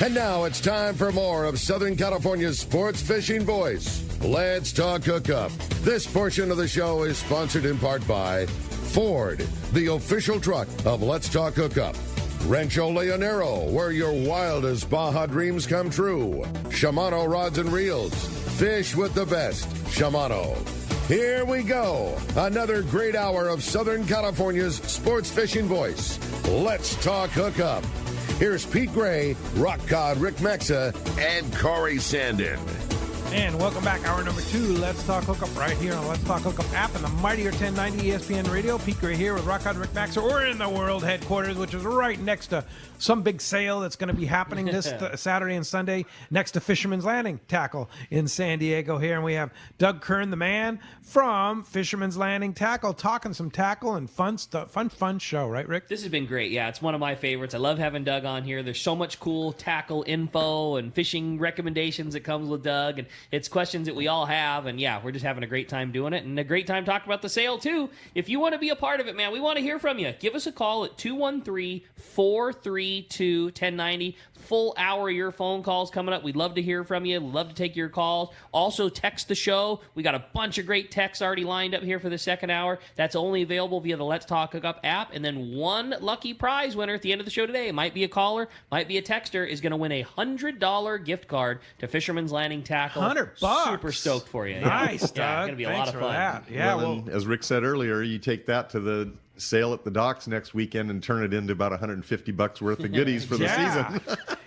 And now it's time for more of Southern California's sports fishing voice. Let's talk hookup. This portion of the show is sponsored in part by Ford, the official truck of Let's Talk Hookup. Rancho Leonero, where your wildest Baja dreams come true. Shimano Rods and Reels. Fish with the best. Shimano. Here we go. Another great hour of Southern California's sports fishing voice. Let's talk hookup. Here's Pete Gray, Rock Cod Rick Mexa, and Corey Sandin. And welcome back, hour number 2. Let's Talk Hookup right here on Let's Talk Hookup app and the mightier 1090 ESPN Radio. Pete Gray here with Rock Cod Rick Maxa. We're in the world headquarters, which is right next to some big sale that's going to be happening this Saturday and Sunday next to Fisherman's Landing Tackle in San Diego here. And we have Doug Kern, the man from Fisherman's Landing Tackle, talking some tackle and fun stuff. Fun show, right, Rick? This has been great. Yeah, it's one of my favorites. I love having Doug on here. There's so much cool tackle info and fishing recommendations that comes with Doug. And it's questions that we all have. And yeah, we're just having a great time doing it. And a great time talking about the sale, too. If you want to be a part of it, man, we want to hear from you. Give us a call at 213-432-1090. Full hour of your phone calls coming up. We'd love to hear from you. We'd love to take your calls. Also, text the show. We got a bunch of great texts already lined up here for the second hour. That's only available via the Let's Talk Hookup app. And then one lucky prize winner at the end of the show today, might be a caller, might be a texter, is going to win a $100 gift card to Fisherman's Landing Tackle. $100. Super stoked for you. Nice, Doug. Yeah, it's going to be a lot of fun. That. Yeah, well, as Rick said earlier, you take that to the sale at the docks next weekend and turn it into about $150 worth of goodies for the season.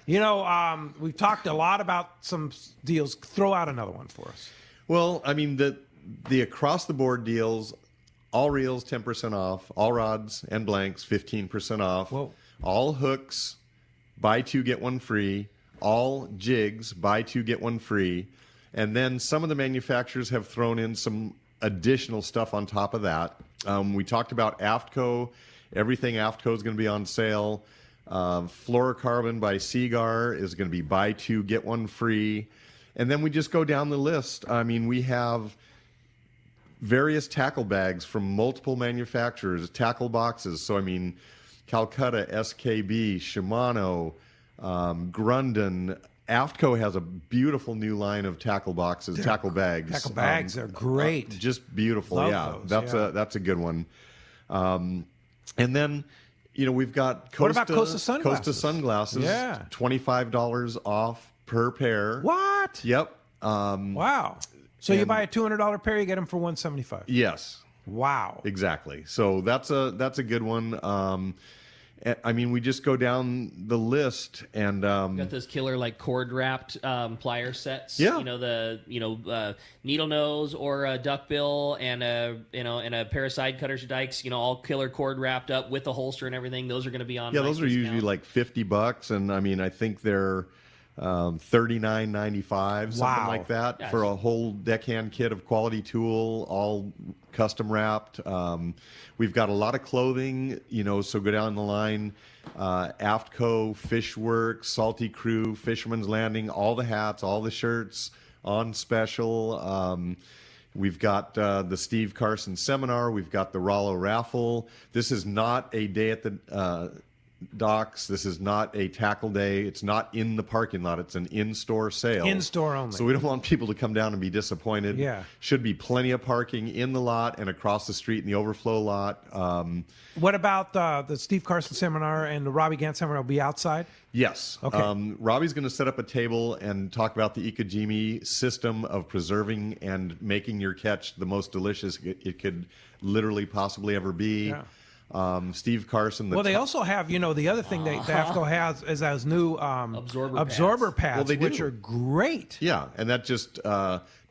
You know, we've talked a lot about some deals. Throw out another one for us. Well, I mean, the across-the-board deals, all reels 10% off, all rods and blanks 15% off, Whoa. all hooks, buy two, get one free, all jigs, buy two, get one free, and then some of the manufacturers have thrown in some additional stuff on top of that. We talked about AFTCO. Everything AFTCO is going to be on sale. Fluorocarbon by Seagar is going to be buy two, get one free. And then we just go down the list. I mean, we have various tackle bags from multiple manufacturers, tackle boxes. So, I mean, Calcutta, SKB, Shimano, Grundon. AFTCO has a beautiful new line of tackle boxes, tackle bags. Tackle bags are great. Just beautiful. Love those, That's a good one. And then, you know, we've got Costa, what about Costa sunglasses? Costa sunglasses, yeah. $25 off per pair. What? Yep. Wow. So you buy a $200 pair, you get them for $175. Yes. Wow. Exactly. So that's a good one. I mean, we just go down the list and got those killer like cord wrapped plier sets. Yeah. You know the needle nose or a duckbill and a pair of side cutters or dikes. You know, all killer cord wrapped up with the holster and everything. Those are going to be on. Yeah, those are usually like $50, and I mean, I think they're $39.95, something like that, yes, for a whole deckhand kit of quality tool, all custom wrapped. We've got a lot of clothing, you know, so go down the line. AFTCO, Fishworks, Salty Crew, Fisherman's Landing, all the hats, all the shirts on special. We've got the Steve Carson seminar. We've got the Rollo raffle. This is not a day at the docks. This is not a tackle day. It's not in the parking lot. It's an in-store sale. In-store only. So we don't want people to come down and be disappointed. Yeah. Should be plenty of parking in the lot and across the street in the overflow lot. What about the Steve Carson seminar and the Robbie Gant seminar will be outside? Yes. Okay. Robbie's going to set up a table and talk about the Ikejime system of preserving and making your catch the most delicious it could literally possibly ever be. Yeah. Steve Carson. They also have, you know, the other thing that AFTCO has is those new absorber pads, which are great. Yeah, and that just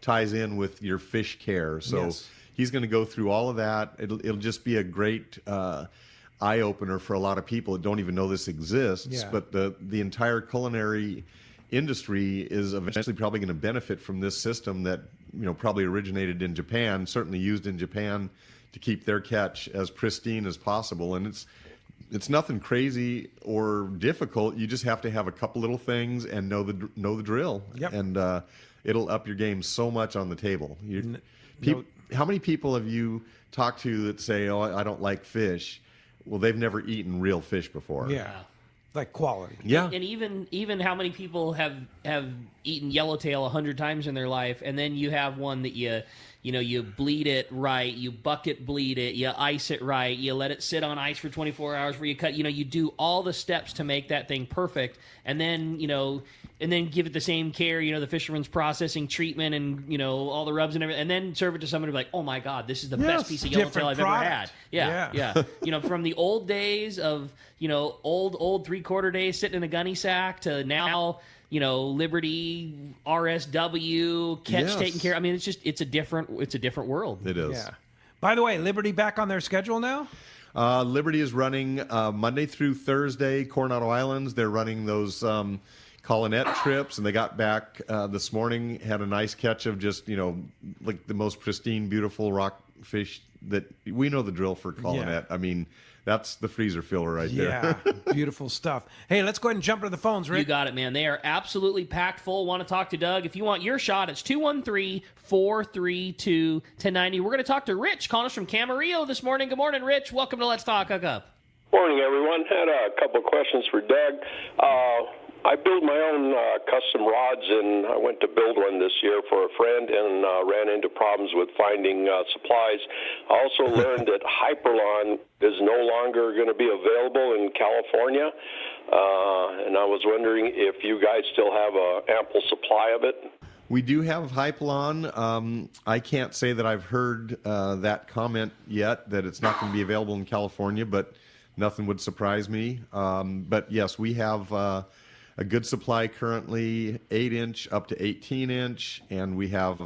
ties in with your fish care. So yes, he's going to go through all of that. It'll just be a great eye-opener for a lot of people that don't even know this exists. Yeah. But the entire culinary industry is eventually probably going to benefit from this system that, you know, probably originated in Japan, certainly used in Japan, to keep their catch as pristine as possible. And it's nothing crazy or difficult. You just have to have a couple little things and know the drill. Yep. And it'll up your game so much on the table. How many people have you talked to that say, "Oh, I don't like fish"? Well, they've never eaten real fish before. Yeah. Like quality. Yeah. And even how many people have eaten yellowtail 100 times in their life, and then you have one that you bleed it right, you bucket bleed it, you ice it right, you let it sit on ice for 24 hours where you cut, you do all the steps to make that thing perfect, and then give it the same care, the fisherman's processing treatment and, all the rubs and everything, and then serve it to somebody like, oh my God, this is the best piece of yellowtail I've ever had. Yeah. From the old days of, old 3/4 days sitting in a gunny sack to now, Liberty, RSW, catch taken care. I mean, it's a different world. It is. Yeah. By the way, Liberty back on their schedule now? Liberty is running Monday through Thursday, Coronado Islands. They're running those Colonette trips, and they got back this morning, had a nice catch of just, like the most pristine, beautiful rockfish that we know the drill for Colonette. Yeah. I mean, that's the freezer filler right there. Yeah, beautiful stuff. Hey, let's go ahead and jump into the phones, Rick. You got it, man. They are absolutely packed full. Want to talk to Doug? If you want your shot, it's 213-432-1090. We're going to talk to Rich, calling us from Camarillo this morning. Good morning, Rich. Welcome to Let's Talk Hookup. Morning, everyone. Had a couple of questions for Doug. I build my own custom rods, and I went to build one this year for a friend and ran into problems with finding supplies. I also learned that Hyperlon is no longer going to be available in California, and I was wondering if you guys still have an ample supply of it. We do have Hypalon. I can't say that I've heard that comment yet, that it's not going to be available in California, but nothing would surprise me. But yes, we have a good supply currently, 8-inch up to 18-inch, and we have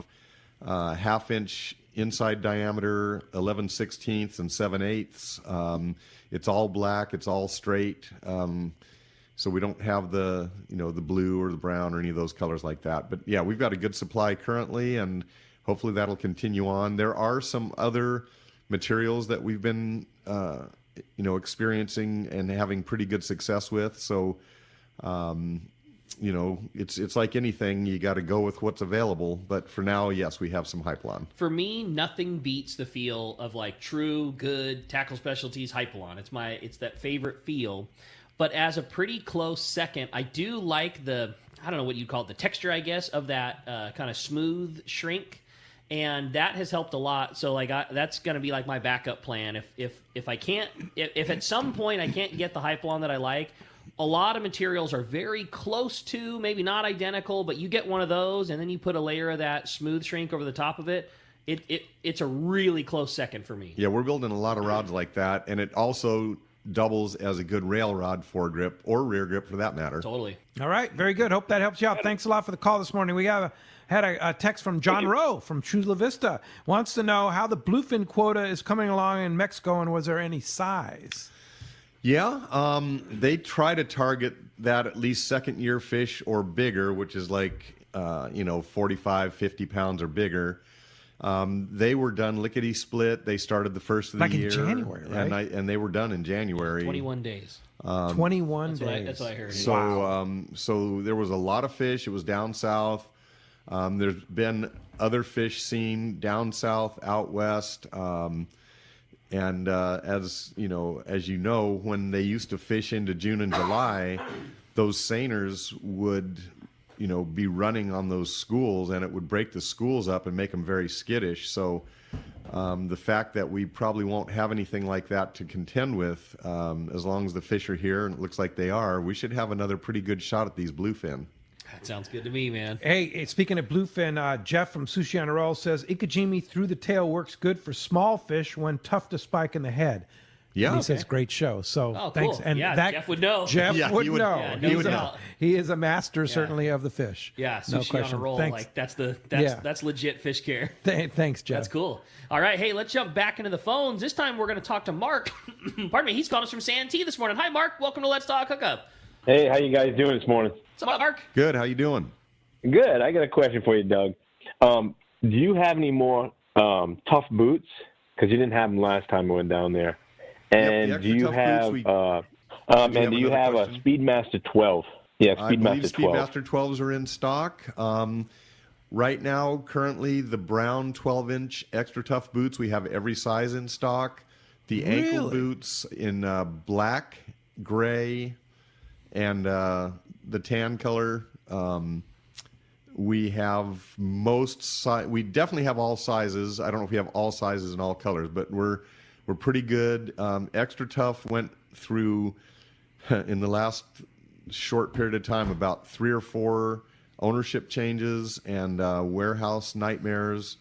half-inch inside diameter, 11/16 and 7/8. It's all black, it's all straight. So we don't have the blue or the brown or any of those colors like that. But yeah, we've got a good supply currently, and hopefully that'll continue on. There are some other materials that we've been experiencing and having pretty good success with. So it's like anything, you got to go with what's available. But for now, yes, we have some Hypalon. For me, nothing beats the feel of like true good tackle specialties Hypalon. It's that favorite feel. But as a pretty close second, I do like the, I don't know what you'd call it, the texture, I guess, of that kind of smooth shrink. And that has helped a lot. So that's going to be like my backup plan. If I can't, if at some point I can't get the Hypalon that I like, a lot of materials are very close to, maybe not identical, but you get one of those and then you put a layer of that smooth shrink over the top of it. It's a really close second for me. Yeah, we're building a lot of rods like that, and it also doubles as a good rail rod foregrip or rear grip for that matter. Totally. All right, very good. Hope that helps you out. Thanks a lot for the call this morning. We had a text from John Rowe from Chula Vista. Wants to know how the bluefin quota is coming along in Mexico, and was there any size? Yeah, they try to target that at least second-year fish or bigger, which is like 45, 50 pounds or bigger. They were done lickety-split. They started the first of the year. Like in January, right? And they were done in January. 21 days. 21 days. That's what I heard. So, so there was a lot of fish. It was down south. There's been other fish seen down south, out west. And as you know, when they used to fish into June and July, those seiners would be running on those schools, and it would break the schools up and make them very skittish. So the fact that we probably won't have anything like that to contend with, as long as the fish are here, and it looks like they are, we should have another pretty good shot at these bluefin. That sounds good to me, man. Hey, speaking of bluefin, Jeff from Sushi on a Roll says Ikejimi through the tail works good for small fish when tough to spike in the head. Yeah, and he says great show. So thanks. Cool. And Jeff would know. Jeff would know. Yeah, he would know. He is a master, certainly, of the fish. Yeah, no sushi question. on a roll. Thanks. Like that's legit fish care. Thanks, Jeff. That's cool. All right, hey, let's jump back into the phones. This time we're going to talk to Mark. Pardon me, he's calling us from Santee this morning. Hi, Mark. Welcome to Let's Talk Hookup. Hey, how you guys doing this morning? What's up, Mark? Good. How you doing? Good. I got a question for you, Doug. Do you have any more tough boots? Because you didn't have them last time we went down there. And yep, do you have do you have a Speedmaster 12? Yeah, I believe Speedmaster 12. Speedmaster 12s are in stock. Right now, currently, the brown 12-inch extra tough boots, we have every size in stock. The ankle boots in black, gray, And the tan color, we have we definitely have all sizes. I don't know if we have all sizes and all colors, but we're pretty good. Extra Tough went through in the last short period of time about 3 or 4 ownership changes and warehouse nightmares,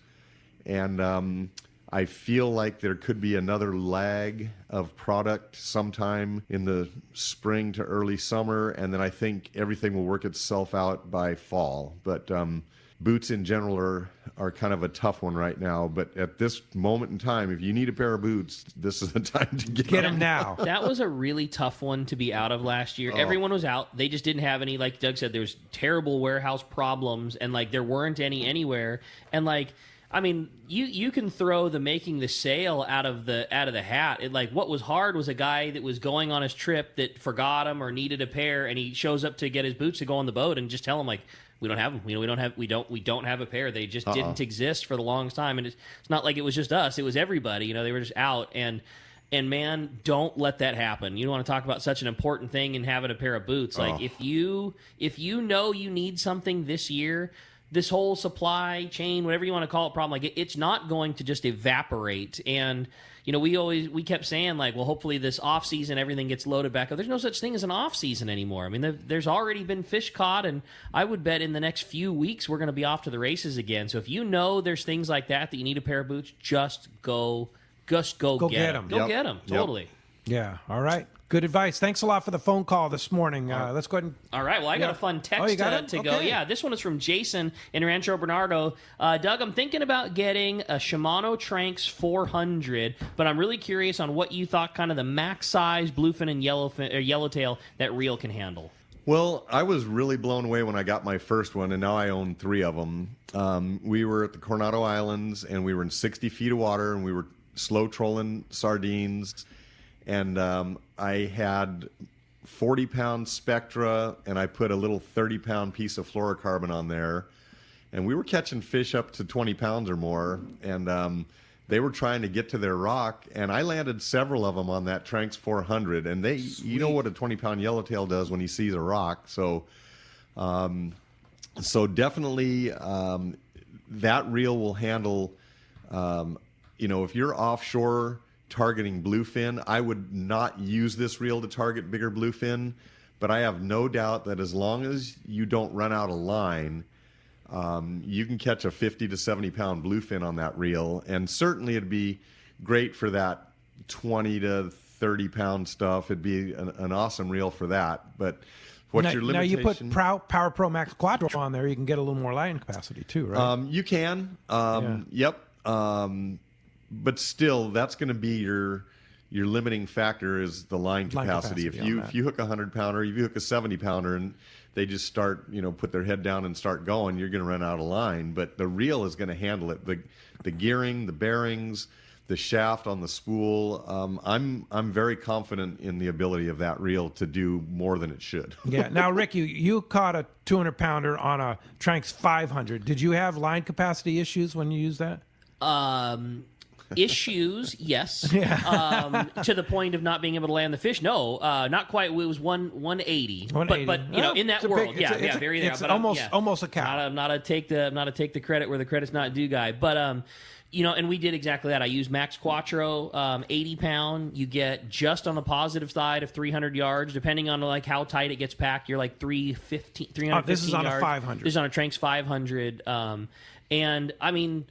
and I feel like there could be another lag of product sometime in the spring to early summer, and then I think everything will work itself out by fall. But boots in general are kind of a tough one right now. But at this moment in time, if you need a pair of boots, this is the time to get them now. That was a really tough one to be out of last year. Everyone was out. They just didn't have any, like Doug said, there was terrible warehouse problems, and like there weren't any anywhere. And like, I mean, you can throw the making the sale out of the hat. What was hard was a guy that was going on his trip that forgot them or needed a pair, and he shows up to get his boots to go on the boat, and just tell him like, we don't have them. We don't have a pair. They just didn't exist for the longest time, and it's not like it was just us. It was everybody. They were just out, and man, don't let that happen. You don't want to talk about such an important thing and having a pair of boots. Like if you know you need something this year, this whole supply chain, whatever you want to call it, problem, like it's not going to just evaporate. And we kept saying like, well, hopefully this off season everything gets loaded back up. There's no such thing as an off season anymore. I mean, there's already been fish caught, and I would bet in the next few weeks we're going to be off to the races again. So if you know there's things like that you need a pair of boots, just go get them. Go get them. Totally. Yeah. All right. Good advice. Thanks a lot for the phone call this morning. Let's go ahead and... All right. Well, I got a fun text to go. Yeah, this one is from Jason in Rancho Bernardo. Doug, I'm thinking about getting a Shimano Tranx 400, but I'm really curious on what you thought kind of the max size bluefin and yellowtail that reel can handle. Well, I was really blown away when I got my first one, and now I own 3 of them. We were at the Coronado Islands, and we were in 60 feet of water, and we were slow trolling sardines. And I had 40-pound Spectra, and I put a little 30-pound piece of fluorocarbon on there. And we were catching fish up to 20 pounds or more, and they were trying to get to their rock, and I landed several of them on that Tranx 400. And you know what a 20-pound yellowtail does when he sees a rock. So definitely that reel will handle, if you're offshore targeting bluefin, I would not use this reel to target bigger bluefin, but I have no doubt that as long as you don't run out of line, you can catch a 50 to 70 pound bluefin on that reel. And certainly it'd be great for that 20 to 30 pound stuff. It'd be an awesome reel for that. But what's your limitation? Now you put Power Pro Max Quattro on there, you can get a little more line capacity too, right? You can. Yep. But still, that's going to be your limiting factor is the line capacity. If you hook a 100-pounder, if you hook a 70-pounder, and they just start, put their head down and start going, you're going to run out of line. But the reel is going to handle it. The gearing, the bearings, the shaft on the spool. I'm very confident in the ability of that reel to do more than it should. Yeah. Now, Rick, you caught a 200-pounder on a Tranx 500. Did you have line capacity issues when you used that? Issues, yes. To the point of not being able to land the fish. No, not quite. It was 180. But in that world, very there. It's but almost a cow. I'm not a take the credit where the credit's not due guy. But and we did exactly that. I used Max Quattro, 80 pound. You get just on the positive side of 300 yards, depending on like how tight it gets packed. You're like 315 yards. This is on a 500. This is on a Tranx 500. And I mean,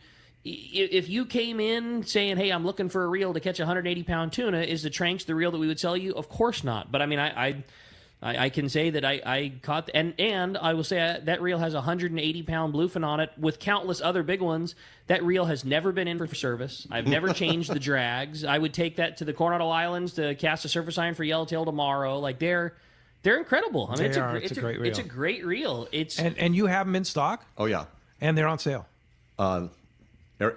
if you came in saying, hey, I'm looking for a reel to catch a 180-pound tuna, is the Tranx the reel that we would sell you? Of course not. But, I mean, I can say that I caught – and I will say that reel has a 180-pound bluefin on it with countless other big ones. That reel has never been in for service. I've never changed the drags. I would take that to the Coronado Islands to cast a surface iron for yellowtail tomorrow. Like, they're incredible. I mean, it's a great reel. It's a great reel. And you have them in stock? Oh, yeah. And they're on sale?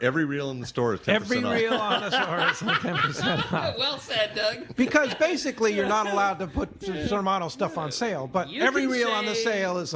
Every reel in the store is 10% Every off. reel on the store is 10% off. Well said, Doug. Because basically you're not allowed to put certain amount of stuff on sale, but You every can reel on the say- sale is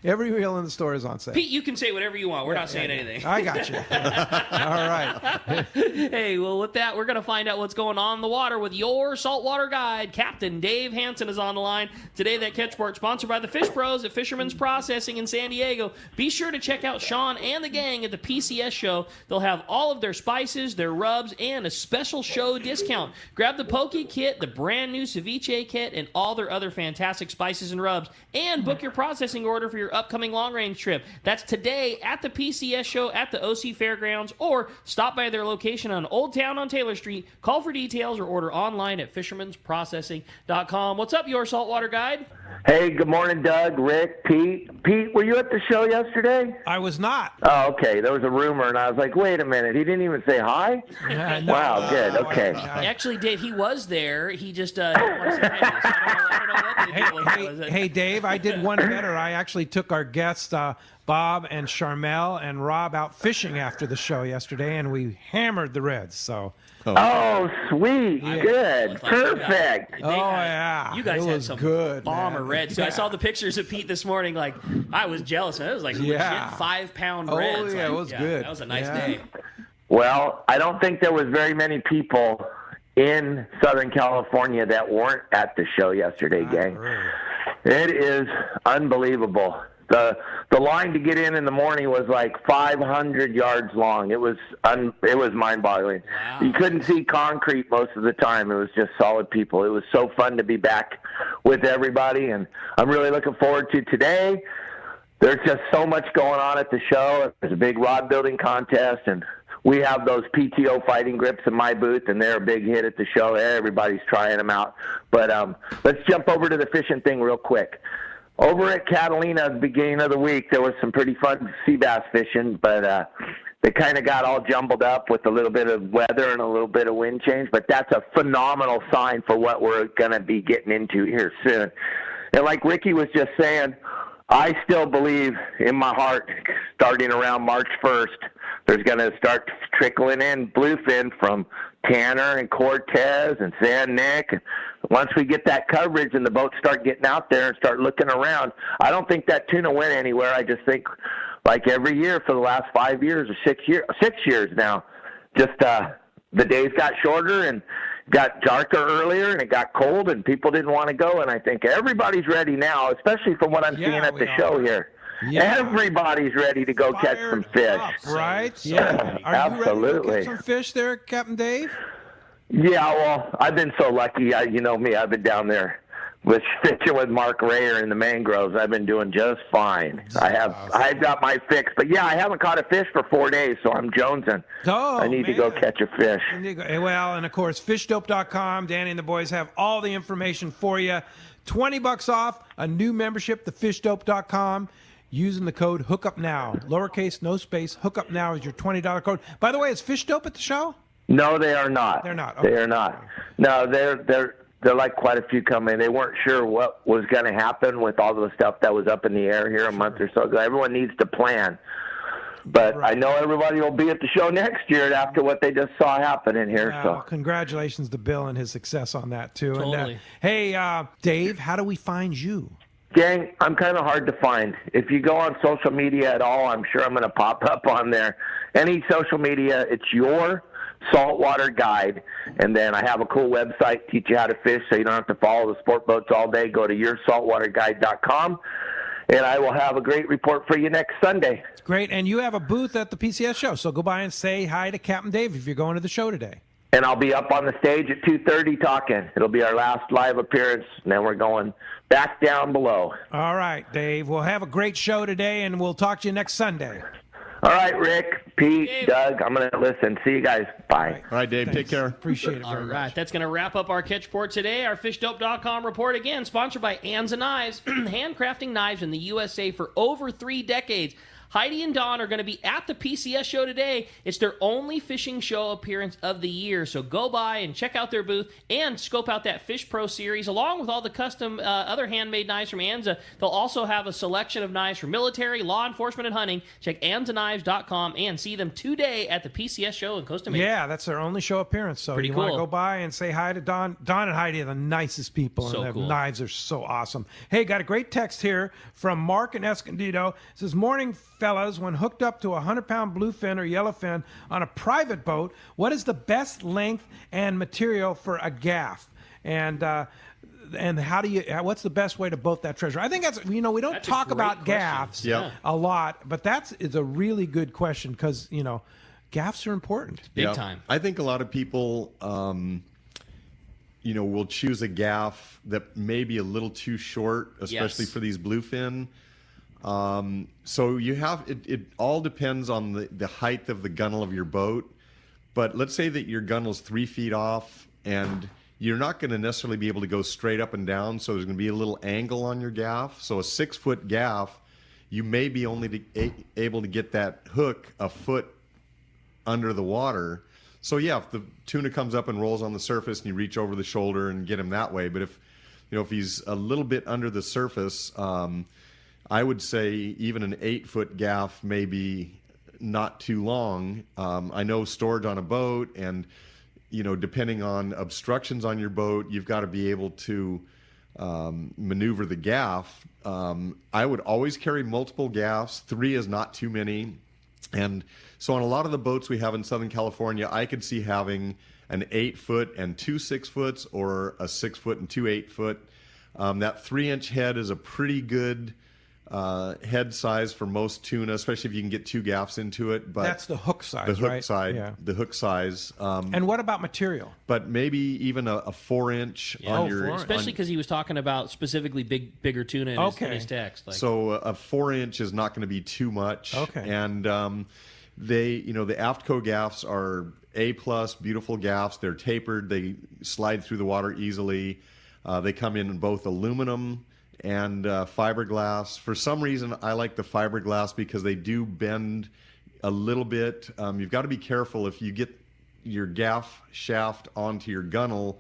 every reel in the store is on sale. Pete, you can say whatever you want. We're not saying anything. I got you. All right. Hey, well, with that, we're going to find out what's going on in the water with your saltwater guide. Captain Dave Hansen is on the line. Today, that catch report sponsored by the Fish Pros at Fisherman's Processing in San Diego. Be sure to check out Sean and the gang at the PCS show. They'll have all of their spices, their rubs, and a special show discount. Grab the Poke Kit, the brand new Ceviche Kit, and all their other fantastic spices and rubs. And book your processing order for your upcoming long-range trip. That's today at the PCS show at the OC Fairgrounds, or stop by their location on Old Town on Taylor Street. Call for details or order online at fishermansprocessing.com. What's up, your saltwater guide? Hey, good morning, Doug, Rick, Pete. Pete, were you at the show yesterday? I was not. Oh, okay. There was a rumor, and I was like, wait a minute. He didn't even say hi? No, Wow, good. Okay. Actually, Dave, he was there. He just didn't want to say hi to us. I don't know what the deal was. Hey, Dave, I did one better. I actually took our guests, Bob and Charmel and Rob, out fishing after the show yesterday, and we hammered the Reds. So, Oh, sweet. Good. Perfect. They oh yeah, You guys it had was some good, bomber man. reds. So I saw the pictures of Pete this morning. Like, I was jealous. Man. It was like Yeah. legit 5-pound Oh, reds. yeah, Like, it was good. That was a nice Yeah. day. Well, I don't think there was very many people in Southern California that weren't at the show yesterday, gang. It is unbelievable. The line to get in the morning was like 500 yards long. It was mind-boggling. Wow. You couldn't see concrete most of the time. It was just solid people. It was so fun to be back with everybody, and I'm really looking forward to today. There's just so much going on at the show. There's a big rod building contest, and we have those PTO fighting grips in my booth, and they're a big hit at the show. Everybody's trying them out. But let's jump over to the fishing thing real quick. Over at Catalina at the beginning of the week, there was some pretty fun sea bass fishing, but they kind of got all jumbled up with a little bit of weather and a little bit of wind change. But that's a phenomenal sign for what we're going to be getting into here soon. And like Ricky was just saying, I still believe in my heart, starting around March 1st, there's going to start trickling in bluefin from Tanner and Cortez and San Nick. Once we get that coverage and the boats start getting out there and start looking around, I don't think that tuna went anywhere. I just think, like every year for the last 5 years or 6 years now, just the days got shorter and got darker earlier, and it got cold, and people didn't want to go. And I think everybody's ready now, especially from what I'm seeing at the show here. Yeah. Everybody's ready to go catch some fish. Up, right? Yeah. Are Absolutely. you ready to catch some fish there, Captain Dave? Yeah, well, I've been so lucky. You know me, I've been down there with fishing with Mark Rayer in the mangroves. I've been doing just fine. I've got my fix. But yeah, I haven't caught a fish for 4 days, so I'm jonesing. Oh, I need to go catch a fish. Well, and of course, fishdope.com. Danny and the boys have all the information for you. $20 off a new membership to fishdope.com using the code Hookup Now. Lowercase, no space. Hookup Now is your $20 code. By the way, is Fish Dope at the show? No, they are not. They're not. Okay. They are not. No, they're like quite a few coming. They weren't sure what was going to happen with all the stuff that was up in the air here a month or so ago. Everyone needs to plan. But I know everybody will be at the show next year after what they just saw happening here. So congratulations to Bill and his success on that, too. Totally. And, hey, Dave, how do we find you? Gang, I'm kind of hard to find. If you go on social media at all, I'm sure I'm going to pop up on there. Any social media, it's your saltwater guide. And then I have a cool website, teach you how to fish so you don't have to follow the sport boats all day. Go to yoursaltwaterguide.com. And I will have a great report for you next Sunday. Great. And you have a booth at the PCS show, so go by and say hi to Captain Dave if you're going to the show today. And I'll be up on the stage at 2:30 talking. It'll be our last live appearance, and then we're going back down below. All right, Dave. We'll have a great show today, and we'll talk to you next Sunday. All right, Rick, Pete, Dave. Doug, I'm going to listen. See you guys. Bye. All right, Dave, take care. Appreciate it All very right, much. that's going to wrap up our catch report today. Our fishdope.com report, again, sponsored by Anza Knives, handcrafting knives in the USA for over 3 decades. Heidi and Don are going to be at the PCS show today. It's their only fishing show appearance of the year. So go by and check out their booth and scope out that Fish Pro series along with all the custom other handmade knives from Anza. They'll also have a selection of knives for military, law enforcement, and hunting. Check anzaknives.com and see them today at the PCS show in Costa Mesa. Yeah, that's their only show appearance. So Pretty you cool. want to go by and say hi to Don. Don and Heidi are the nicest people, So and their cool. knives are so awesome. Hey, got a great text here from Mark in Escondido. It says, morning, fellas. When hooked up to a 100-pound bluefin or yellowfin on a private boat, what is the best length and material for a gaff? And how do you? What's the best way to boat that treasure? I think that's we don't That's a talk great about question. gaffs Yeah. a lot, but is a really good question because gaffs are important. Big Yeah. time. I think a lot of people, will choose a gaff that may be a little too short, especially Yes. for these bluefin. So you have it all depends on the height of the gunnel of your boat. But let's say that your gunnel's 3 feet off, and you're not going to necessarily be able to go straight up and down. So there's going to be a little angle on your gaff. So a 6-foot gaff, you may be only able to get that hook a foot under the water. So yeah, if the tuna comes up and rolls on the surface and you reach over the shoulder and get him that way, but if he's a little bit under the surface, I would say even an 8-foot gaff may be not too long. I know storage on a boat and depending on obstructions on your boat, you've got to be able to maneuver the gaff. I would always carry multiple gaffs. 3 is not too many. And so on a lot of the boats we have in Southern California, I could see having an 8-foot and 2 6-foots or a 6-foot and 2 8-foot. That 3-inch head is a pretty good head size for most tuna, especially if you can get 2 gaffs into it. But That's the hook size, the hook right? side, Yeah. the hook size. And what about material? But maybe even a 4-inch on your, 4-inch. Especially because he was talking about specifically bigger tuna in his text. So a 4-inch is not going to be too much. Okay. And the Aftco gaffs are A+, beautiful gaffs. They're tapered. They slide through the water easily. They come in both aluminum and fiberglass. For some reason, I like the fiberglass because they do bend a little bit. You've got to be careful if you get your gaff shaft onto your gunnel.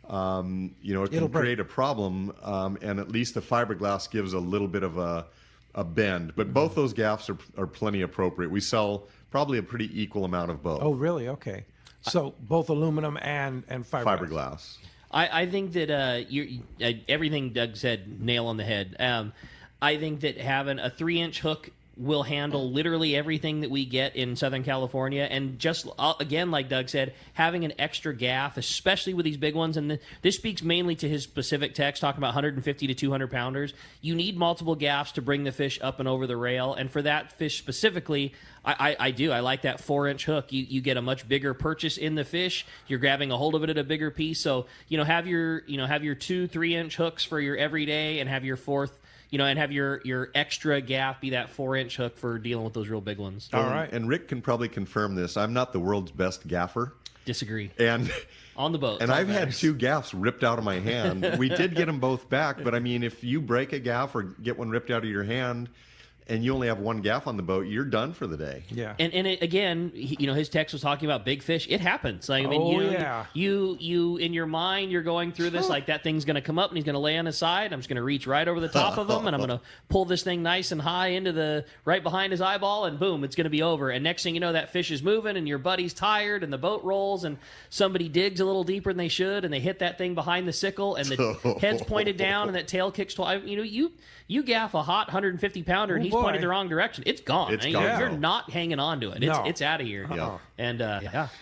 It can create a problem, and at least the fiberglass gives a little bit of a bend. But both those gaffs are plenty appropriate. We sell probably a pretty equal amount of both. Oh, really? Okay. So both aluminum and Fiberglass. I think that everything Doug said, nail on the head. I think that having a 3-inch hook will handle literally everything that we get in Southern California. And just, again, like Doug said, having an extra gaff, especially with these big ones, and this speaks mainly to his specific text, talking about 150 to 200 pounders. You need multiple gaffs to bring the fish up and over the rail. And for that fish specifically, I do. I like that 4-inch hook. You get a much bigger purchase in the fish. You're grabbing a hold of it at a bigger piece. So, have your 2 3-inch hooks for your everyday, and have your fourth, and have your extra gaff be that 4-inch hook for dealing with those real big ones. All right. And Rick can probably confirm this. I'm not the world's best gaffer. Disagree. And on the boat. And I've had 2 gaffs ripped out of my hand. We did get them both back, but I mean, if you break a gaff or get one ripped out of your hand, and you only have 1 gaff on the boat, you're done for the day. Yeah. And again, his text was talking about big fish. It happens. Like, I mean, you in your mind, you're going through this like that thing's going to come up and he's going to lay on his side. I'm just going to reach right over the top of him and I'm going to pull this thing nice and high into right behind his eyeball, and boom, it's going to be over. And next thing you know, that fish is moving and your buddy's tired and the boat rolls and somebody digs a little deeper than they should and they hit that thing behind the sickle and the head's pointed down and that tail kicks twice. You gaff a hot 150 pounder and he's pointed the wrong direction. It's gone. It's gone. You're not hanging on to it. It's out of here. Yeah. And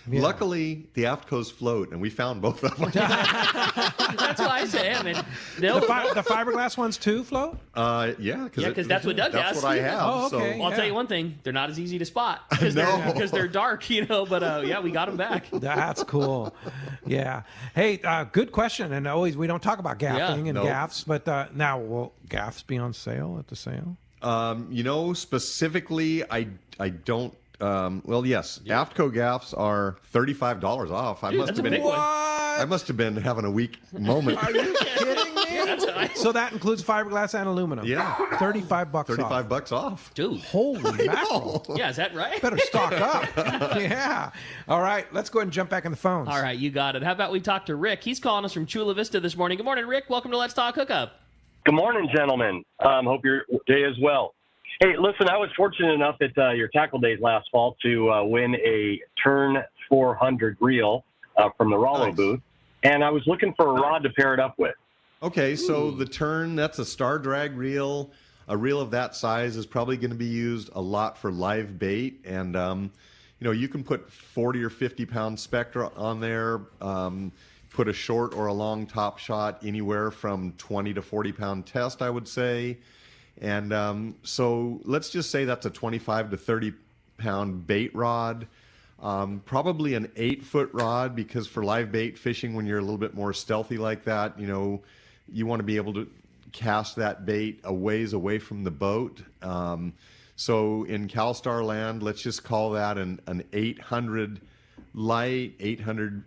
Luckily, the Aftcos float, and we found both of them. that's why I say, I mean, The fiberglass ones too float? Yeah, because that's what Doug that's has. what I have. Oh, okay. Well, I'll tell you one thing: they're not as easy to spot because they're dark, But we got them back. That's cool. Yeah. Hey, good question. And always we don't talk about gaffing and gaffs, but now will gaffs be on sale at the sale? Specifically, I don't Yes. AFTCO gaffs are $35 off. Dude, that's a big one. I must have been having a weak moment. Are you kidding me? So that includes fiberglass and aluminum. Yeah. $35 off. $35 off. Dude. Holy mackerel. Yeah, is that right? Better stock up. Yeah. All right, let's go ahead and jump back in the phones. All right, you got it. How about we talk to Rick? He's calling us from Chula Vista this morning. Good morning, Rick. Welcome to Let's Talk Hookup. Good morning, gentlemen. Hope your day is well. Hey, listen, I was fortunate enough at your tackle days last fall to win a Turn 400 reel from the Rollo booth, and I was looking for a rod to pair it up with. Okay, so the Turn, that's a star drag reel. A reel of that size is probably going to be used a lot for live bait, and you can put 40 or 50 pound Spectra on there. Put a short or a long top shot anywhere from 20 to 40 pound test, I would say. And so let's just say that's a 25 to 30 pound bait rod. Probably an 8-foot rod, because for live bait fishing, when you're a little bit more stealthy like that, you want to be able to cast that bait a ways away from the boat. So in CalStar land, let's just call that an 800 light, 800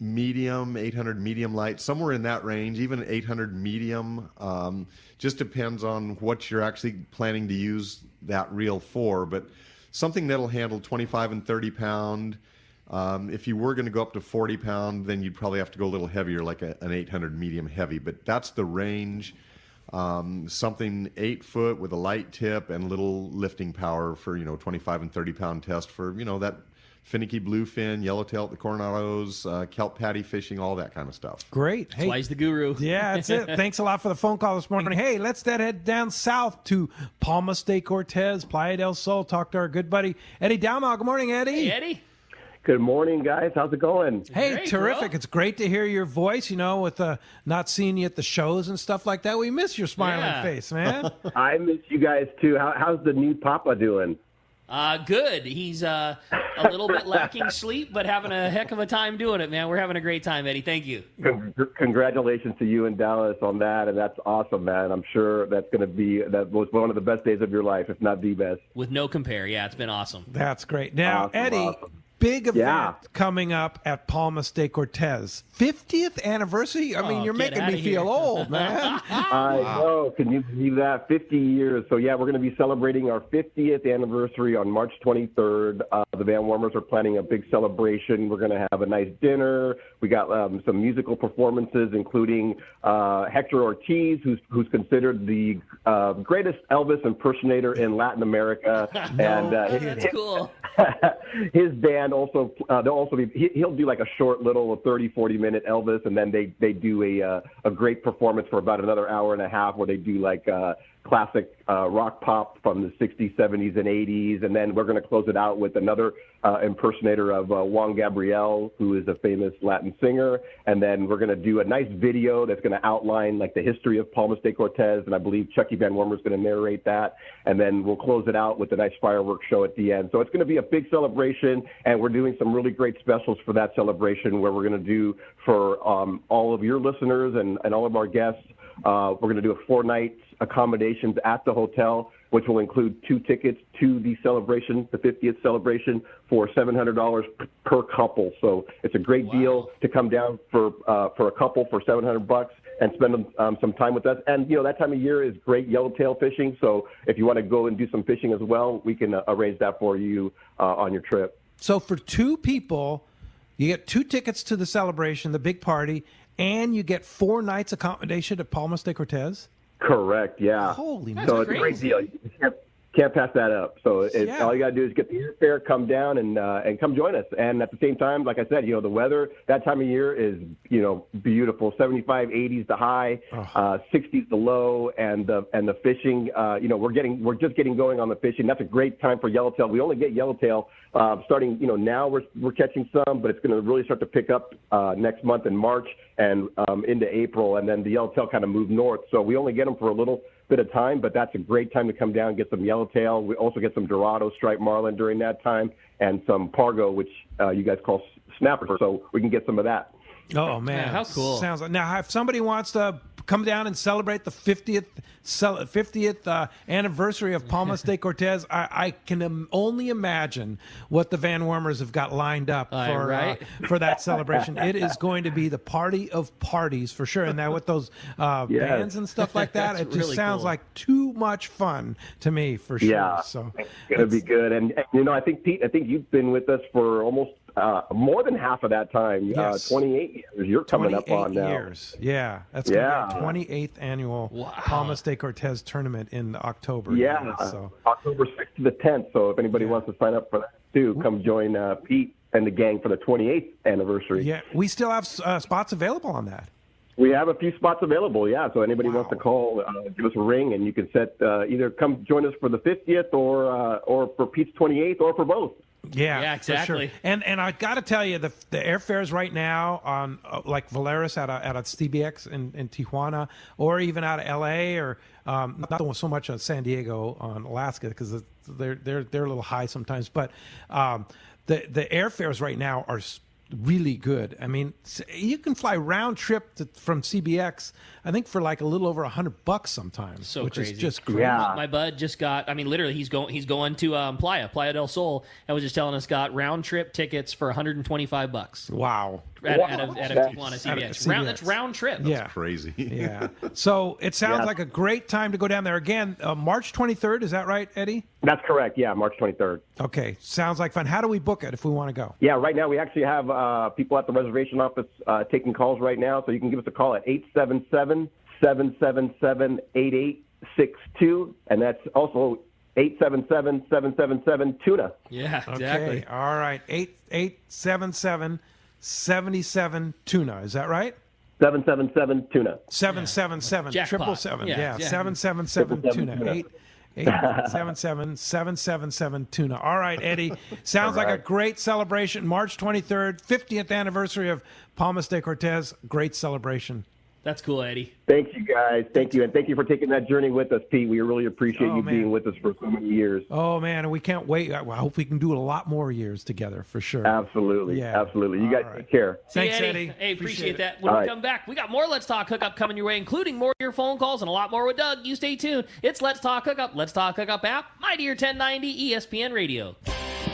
medium, 800 medium light, somewhere in that range, even 800 medium. Just depends on what you're actually planning to use that reel for, but something that'll handle 25 and 30 pound. If you were going to go up to 40 pound, then you'd probably have to go a little heavier, like an 800 medium heavy, but that's the range. Something 8 foot with a light tip and little lifting power for 25 and 30 pound test for that finicky bluefin, yellowtail at the Coronados, kelp patty fishing, all that kind of stuff. Great. Hey, That's why he's the guru. Yeah, that's it. Thanks a lot for the phone call this morning. Hey, let's head down south to Palmas de Cortez, Playa del Sol. Talk to our good buddy Eddie Dalmau. Good morning, Eddie. Hey, Eddie. Good morning, guys. How's it going? Hey, Great, terrific. bro. It's great to hear your voice, with not seeing you at the shows and stuff like that. We miss your smiling face, man. I miss you guys, too. How's the new Papa doing? Good. He's a little bit lacking sleep, but having a heck of a time doing it, man. We're having a great time, Eddie. Thank you. Congratulations to you and Dallas on that, and that's awesome, man. I'm sure that was one of the best days of your life, if not the best. With no compare. Yeah, it's been awesome. That's great. Now, Awesome, Eddie, awesome. big event coming up at Palmas de Cortez. 50th anniversary? I mean, you're get making outta me feel here. old, man. I know. Can you believe that? 50 years. So, yeah, we're going to be celebrating our 50th anniversary on March 23rd. The Van Wormers are planning a big celebration. We're going to have a nice dinner. We got some musical performances, including Hector Ortiz, who's considered the greatest Elvis impersonator in Latin America. And That's cool. his band also, he'll do like a short little 30, 40-minute Elvis, and then they do a great performance for about another hour and a half where they do like classic rock pop from the 60s, 70s, and 80s. And then we're going to close it out with another impersonator of Juan Gabriel, who is a famous Latin singer. And then we're going to do a nice video that's going to outline like the history of Palmas de Cortez. And I believe Chucky Van Wormer is going to narrate that. And then we'll close it out with a nice fireworks show at the end. So it's going to be a big celebration, and we're doing some really great specials for that celebration where we're going to do for all of your listeners and all of our guests. We're going to do a 4-night accommodations at the hotel, which will include 2 tickets to the celebration, the 50th celebration, for $700 per couple. So it's a great deal to come down for a couple for $700 and spend some time with us. And, that time of year is great yellowtail fishing. So if you want to go and do some fishing as well, we can arrange that for you on your trip. So for 2 people, you get 2 tickets to the celebration, the big party, and you get 4 nights accommodation at Palmas de Cortez? Correct, yeah. Holy That's So it's a great crazy. deal. You can't pass that up. So all you got to do is get the airfare, come down, and come join us. And at the same time, like I said, the weather that time of year is, beautiful. 75, 80s the high, 60s the low, and the fishing. We're just getting going on the fishing. That's a great time for yellowtail. We only get yellowtail starting. Now we're catching some, but it's going to really start to pick up next month in March and into April, and then the yellowtail kind of move north. So we only get them for a little bit of time, but that's a great time to come down and get some yellowtail. We also get some Dorado, striped marlin during that time, and some Pargo, which you guys call snapper. So we can get some of that. Oh, man. Yeah, how cool. Sounds like, now, if somebody wants to come down and celebrate the 50th anniversary of Palmas de Cortez. I can only imagine what the Van Wormers have got lined up for that celebration. It is going to be the party of parties for sure. And now with those bands and stuff like that, it just really sounds cool. like too much fun to me for sure. Yeah, So it's going to be good. And I think, Pete, you've been with us for almost more than half of that time. Yes. 28 years. You're coming up on now. years. Yeah, that's going to be our 28th annual Palmas de Cortez tournament in October. Yeah, so October 6th to the 10th. So if anybody wants to sign up for that too, come join Pete and the gang for the 28th anniversary. Yeah, we still have spots available on that. We have a few spots available, yeah. So anybody wants to call, give us a ring, and you can set either come join us for the 50th or for Pete's 28th or for both. Yeah, exactly. For sure. And I got to tell you, the airfares right now on like Valeris out of CBX in Tijuana, or even out of LA, or not so much on San Diego on Alaska because they're a little high sometimes. But the airfares right now are really good. I mean, you can fly round trip from CBX, I think, for like a little over $100 sometimes, So which crazy. is just crazy. Yeah. My bud just got, I mean, literally, he's going to Playa del Sol, and was just telling us got round trip tickets for $125. Wow. Out of Tijuana CBX. That's round trip. Yeah. Crazy. Yeah. So it sounds like a great time to go down there. Again, March 23rd, is that right, Eddie? That's correct, yeah, March 23rd. Okay. Sounds like fun. How do we book it if we want to go? Yeah, right now we actually have people at the reservation office taking calls right now, so you can give us a call at 877-777-8862, and that's also 877-777-TUNA. Yeah, exactly. Okay. All right. 877 tuna. Is that right? 777-TUNA. 777 Jackpot. 777. Yeah, Yeah, yeah. 777 tuna. 877-777 tuna. All right, Eddie. Sounds like a great celebration. March 23rd, 50th anniversary of Palmas de Cortez. Great celebration. That's cool, Eddie. Thank you, guys. Thank you, and thank you for taking that journey with us, Pete. We really appreciate you being with us for so many years. Oh, man, and we can't wait. I hope we can do a lot more years together, for sure. Absolutely. Yeah. Absolutely. You guys take care. Thanks, See you, Eddie. Hey, appreciate that. When we come back, we got more Let's Talk Hookup coming your way, including more of your phone calls and a lot more with Doug. You stay tuned. It's Let's Talk Hookup. Let's Talk Hookup app. Mighty 1090 ESPN Radio.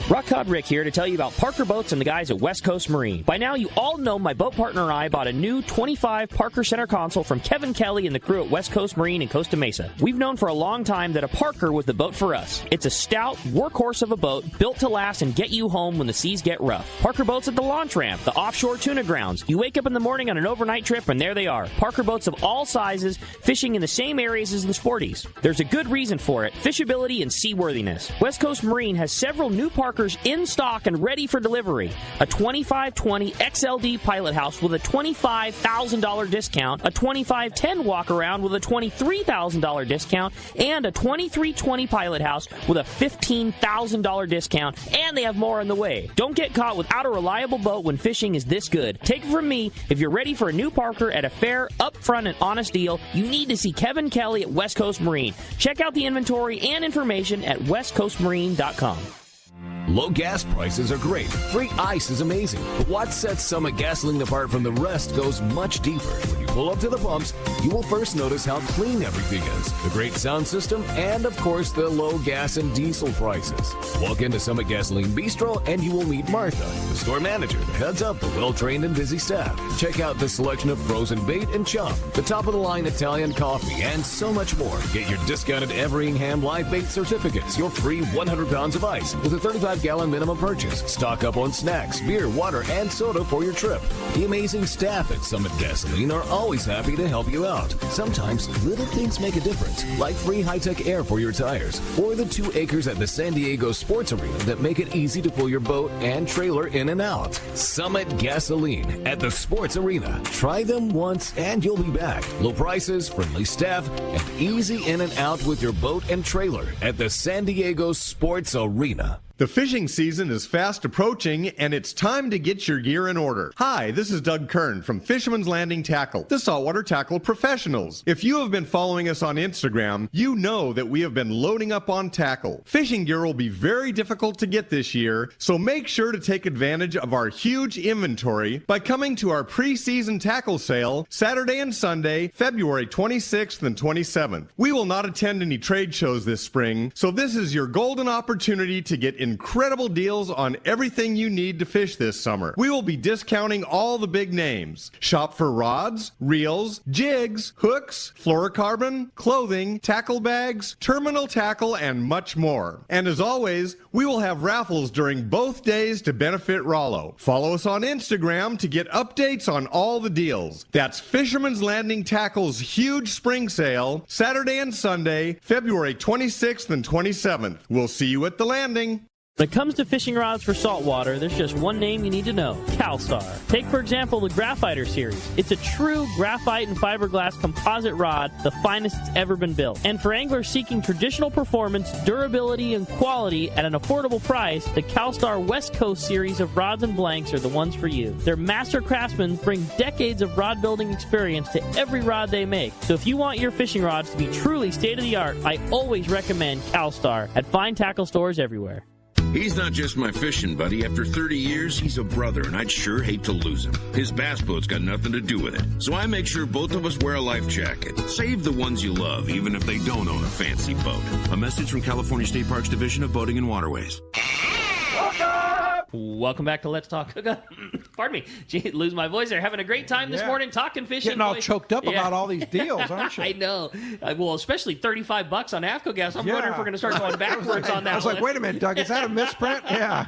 Rock Cod Rick here to tell you about Parker Boats and the guys at West Coast Marine. By now, you all know my boat partner and I bought a new 25 Parker Center console from Kevin Kelly and the crew at West Coast Marine in Costa Mesa. We've known for a long time that a Parker was the boat for us. It's a stout workhorse of a boat built to last and get you home when the seas get rough. Parker Boats at the launch ramp, the offshore tuna grounds. You wake up in the morning on an overnight trip and there they are. Parker boats of all sizes, fishing in the same areas as the sporties. There's a good reason for it: fishability and seaworthiness. West Coast Marine has several new Parkers in stock and ready for delivery. A 2520 XLD Pilot House with a $25,000 discount, a 2510 Walk Around with a $23,000 discount, and a 2320 Pilot House with a $15,000 discount, and they have more on the way. Don't get caught without a reliable boat when fishing is this good. Take it from me, if you're ready for a new Parker at a fair, upfront, and honest deal, you need to see Kevin Kelly at West Coast Marine. Check out the inventory and information at westcoastmarine.com. Low gas prices are great. Free ice is amazing. But what sets Summit Gasoline apart from the rest goes much deeper. When you pull up to the pumps, you will first notice how clean everything is, the great sound system, and of course the low gas and diesel prices. Walk into Summit Gasoline Bistro and you will meet Martha, the store manager that heads up the well-trained and busy staff. Check out the selection of frozen bait and chum, the top-of-the-line Italian coffee, and so much more. Get your discounted Everingham live bait certificates, your free 100 pounds of ice with a 35-gallon minimum purchase. Stock up on snacks, beer, water, and soda for your trip. The amazing staff at Summit Gasoline are always happy to help you out. Sometimes little things make a difference, like free high-tech air for your tires, or the 2 acres at the San Diego Sports Arena that make it easy to pull your boat and trailer in and out. Summit Gasoline at the Sports Arena. Try them once and you'll be back. Low prices, friendly staff, and easy in and out with your boat and trailer at the San Diego Sports Arena. The fishing season is fast approaching, and it's time to get your gear in order. Hi, this is Doug Kern from Fisherman's Landing Tackle, the saltwater tackle professionals. If you have been following us on Instagram, you know that we have been loading up on tackle. Fishing gear will be very difficult to get this year, so make sure to take advantage of our huge inventory by coming to our pre-season tackle sale Saturday and Sunday, February 26th and 27th. We will not attend any trade shows this spring, so this is your golden opportunity to get incredible deals on everything you need to fish this summer. We will be discounting all the big names. Shop for rods, reels, jigs, hooks, fluorocarbon, clothing, tackle bags, terminal tackle, and much more. And as always, we will have raffles during both days to benefit Rollo. Follow us on Instagram to get updates on all the deals. That's Fisherman's Landing Tackle's huge spring sale, Saturday and Sunday, February 26th and 27th. We'll see you at the landing. When it comes to fishing rods for saltwater, there's just one name you need to know, CalStar. Take, for example, the Graphiter series. It's a true graphite and fiberglass composite rod, the finest it's ever been built. And for anglers seeking traditional performance, durability, and quality at an affordable price, the CalStar West Coast series of rods and blanks are the ones for you. Their master craftsmen bring decades of rod building experience to every rod they make. So if you want your fishing rods to be truly state-of-the-art, I always recommend CalStar at fine tackle stores everywhere. He's not just my fishing buddy. After 30 years, he's a brother, and I'd sure hate to lose him. His bass boat's got nothing to do with it. So I make sure both of us wear a life jacket. Save the ones you love, even if they don't own a fancy boat. A message from California State Parks Division of Boating and Waterways. Welcome back to Let's Talk Hookup. Pardon me. Gee, lose my voice there. Having a great time this morning talking fishing. Getting all choked up about all these deals, aren't you? I know. Well, especially $35 on AFCO gas. I'm wondering if we're going to start going backwards on that. I was like, wait a minute, Doug, is that a misprint? Yeah.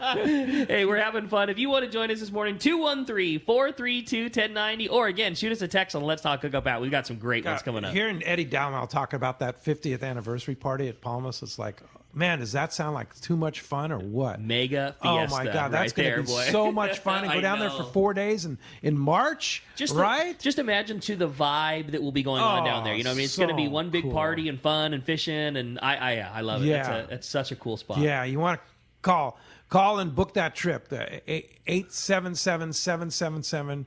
Hey, we're having fun. If you want to join us this morning, 213-432-1090. Or again, shoot us a text on Let's Talk Hookup app. We've got some great ones coming up. Hearing Eddie Dowmell talk about that 50th anniversary party at Palmas, it's like, man, does that sound like too much fun or what? Mega fiesta. Oh, my God. That's right going to be boy. so much fun. And go down there for 4 days in March, right? Just imagine to the vibe that will be going on down there. You know what I mean? It's going to be one big party and fun and fishing. And I love it. Yeah. It's such a cool spot. Yeah, you want to call and book that trip. The 877-777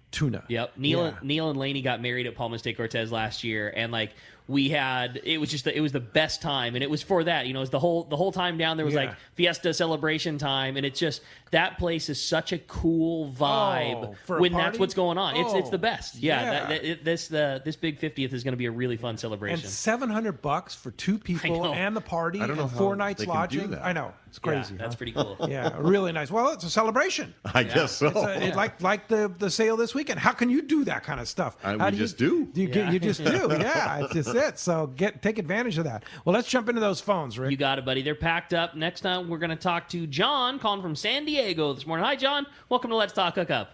tuna. Yep. Neil and Laney got married at Palmas de Cortez last year, and like it was the best time, and it was for that. You know, it was the whole time down there was like fiesta celebration time, and it's just that place is such a cool vibe when that's what's going on. It's the best. This big 50th is going to be a really fun celebration. And $700 for two people and the party. I don't know and how 4 nights they can lodging. do that. I know. It's crazy. That's pretty cool. Yeah, really nice. Well, it's a celebration. I guess so. It's like the sale this weekend. How can you do that kind of stuff? We just do. You just do. Yeah, it's just it. So take advantage of that. Well, let's jump into those phones, Rick. You got it, buddy. They're packed up. Next time, we're going to talk to John, calling from San Diego this morning. Hi, John. Welcome to Let's Talk Hookup.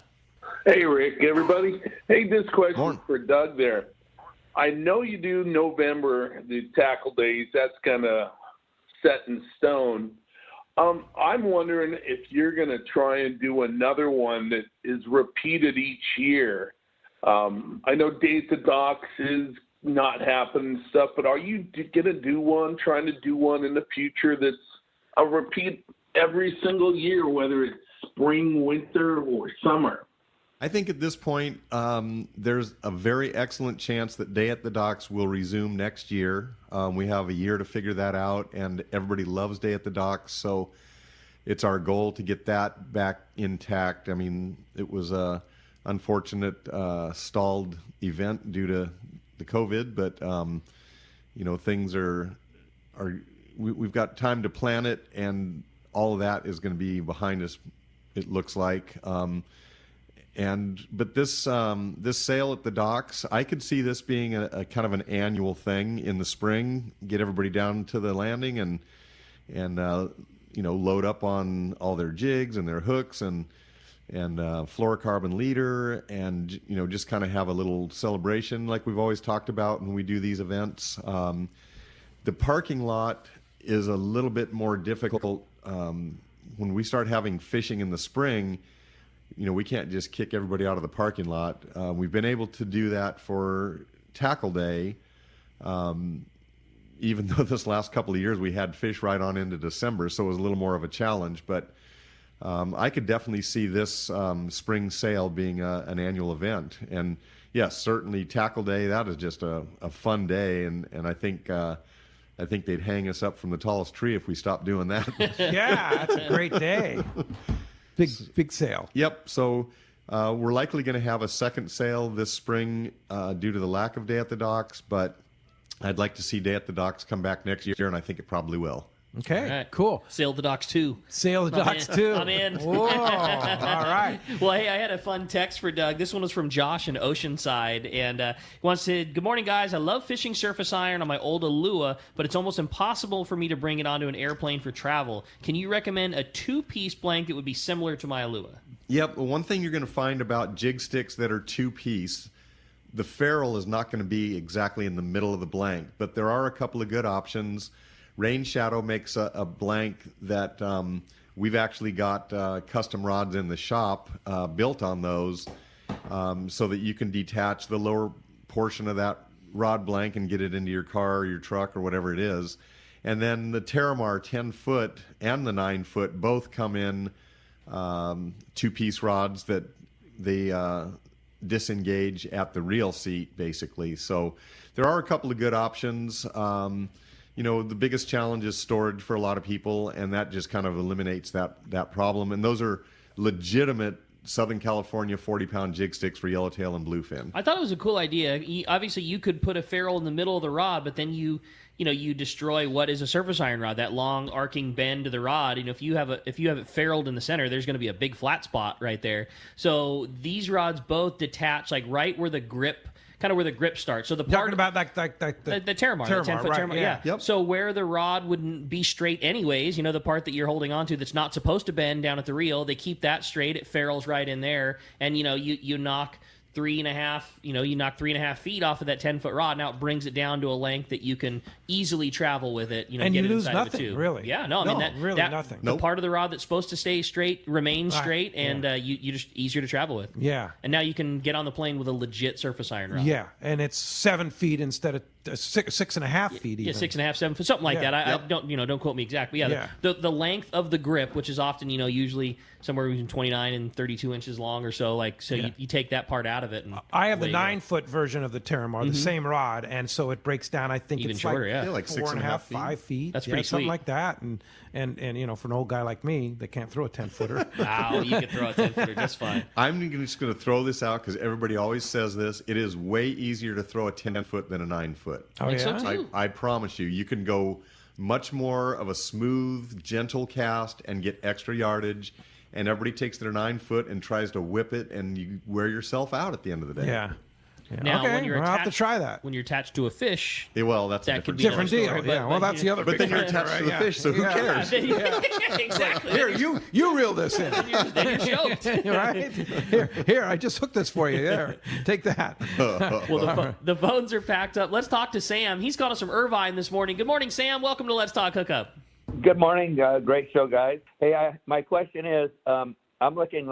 Hey, Rick, everybody. Hey, this question for Doug there. I know you do November, the tackle days. That's kind of set in stone. I'm wondering if you're going to try and do another one that is repeated each year. I know Day at the Docks is not happening and stuff, but are you going to trying to do one in the future that's a repeat every single year, whether it's spring, winter, or summer? I think at this point, there's a very excellent chance that Day at the Docks will resume next year. We have a year to figure that out, and everybody loves Day at the Docks, so it's our goal to get that back intact. I mean, it was a unfortunate stalled event due to the COVID, but things we've got time to plan it, and all of that is going to be behind us, it looks like. But this sale at the docks, I could see this being a kind of an annual thing in the spring. Get everybody down to the landing and load up on all their jigs and their hooks and fluorocarbon leader, and just kind of have a little celebration like we've always talked about when we do these events. The parking lot is a little bit more difficult when we start having fishing in the spring. We can't just kick everybody out of the parking lot. We've been able to do that for Tackle Day. even though this last couple of years we had fish right on into December, so it was a little more of a challenge. But I could definitely see this spring sale being an annual event. And yes, certainly Tackle Day, that is just a fun day, and I think they'd hang us up from the tallest tree if we stopped doing that. Yeah, that's a great day. Big sale. Yep. So we're likely going to have a second sale this spring due to the lack of Day at the Docks, but I'd like to see Day at the Docks come back next year, and I think it probably will. Okay, right. Cool. Sail the Docks 2. Sail the Docks 2. I'm in. Whoa, all right. Well, hey, I had a fun text for Doug. This one was from Josh in Oceanside, and he wants to, good morning, guys. I love fishing surface iron on my old Alua, but it's almost impossible for me to bring it onto an airplane for travel. Can you recommend a 2-piece blank that would be similar to my Alua? Yep. Well, one thing you're going to find about jig sticks that are 2-piece, the ferrule is not going to be exactly in the middle of the blank, but there are a couple of good options. Rain Shadow makes a blank that we've actually got custom rods in the shop built on those so that you can detach the lower portion of that rod blank and get it into your car or your truck or whatever it is. And then the Terramar 10-foot and the 9-foot both come in 2-piece rods that they disengage at the reel seat, basically. So there are a couple of good options. The biggest challenge is storage for a lot of people, and that just kind of eliminates that problem. And those are legitimate Southern California 40-pound jig sticks for yellowtail and bluefin. I thought it was a cool idea. Obviously, you could put a ferrule in the middle of the rod, but then you destroy what is a surface iron rod, that long arcing bend to the rod. If you have it ferruled in the center, there's going to be a big flat spot right there. So these rods both detach like right where the grip. Kind of where the grip starts. So the part about the Terramar, the 10-foot right, Terramar, yeah. Yep. So where the rod wouldn't be straight anyways, the part that you're holding onto that's not supposed to bend down at the reel, they keep that straight. It ferrules right in there, and you knock 3.5 feet off of that 10-foot rod. Now it brings it down to a length that you can easily travel with it. And get you lose inside nothing, of it too. really. Yeah, no, nothing. The part of the rod that's supposed to stay straight remains straight, and you just easier to travel with. Yeah. And now you can get on the plane with a legit surface iron rod. Yeah, and it's 7 feet instead of 6.5 feet. Even. Yeah, 6.5, 7 foot, something like that. I don't quote me exactly. Yeah, the length of the grip, which is often usually somewhere between 29 and 32 inches long or so. You take that part out of it. And I have the 9-foot version of the Terramar, the same rod, and so it breaks down. I think even it's shorter, like 6.5 feet. 5 feet. That's pretty something sweet. like that. And for an old guy like me, that can't throw a 10-footer. Wow, you can throw a 10-footer just fine. I'm just going to throw this out because everybody always says this. It is way easier to throw a 10-foot than a 9-foot. Oh, yeah? So too. I promise you, you can go much more of a smooth, gentle cast and get extra yardage. And everybody takes their 9-foot and tries to whip it, and you wear yourself out at the end of the day. Yeah. Now, okay, when you're I'll have to try that. When you're attached to a fish, that's that a could different be deal. story, Well, that's the other. But then you're attached to the fish, so who cares? Exactly. Here, you reel this in. Then you're choked. Right? Here, I just hooked this for you. There, take that. Well, the phones are packed up. Let's talk to Sam. He's called us from Irvine this morning. Good morning, Sam. Welcome to Let's Talk Hookup. Good morning. Great show, guys. Hey, my question is, I'm looking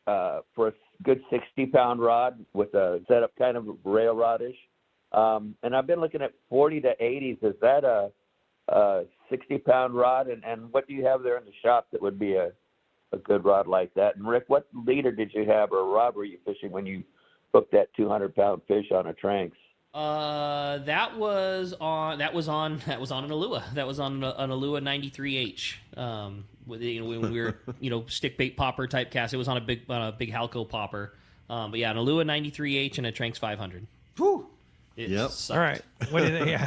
for a good 60-pound rod with a setup kind of rail rod-ish. And I've been looking at 40 to 80s. Is that a 60-pound rod? And what do you have there in the shop that would be a good rod like that? And, Rick, what leader did you have or rod were you fishing when you hooked that 200-pound fish on a Tranks? That was on an Alua. That was on an Alua 93H. When we were stick bait popper type cast, it was on a big Halco popper. But yeah, an Alua 93H and a Tranks 500. Whew. Yep. All right. What do you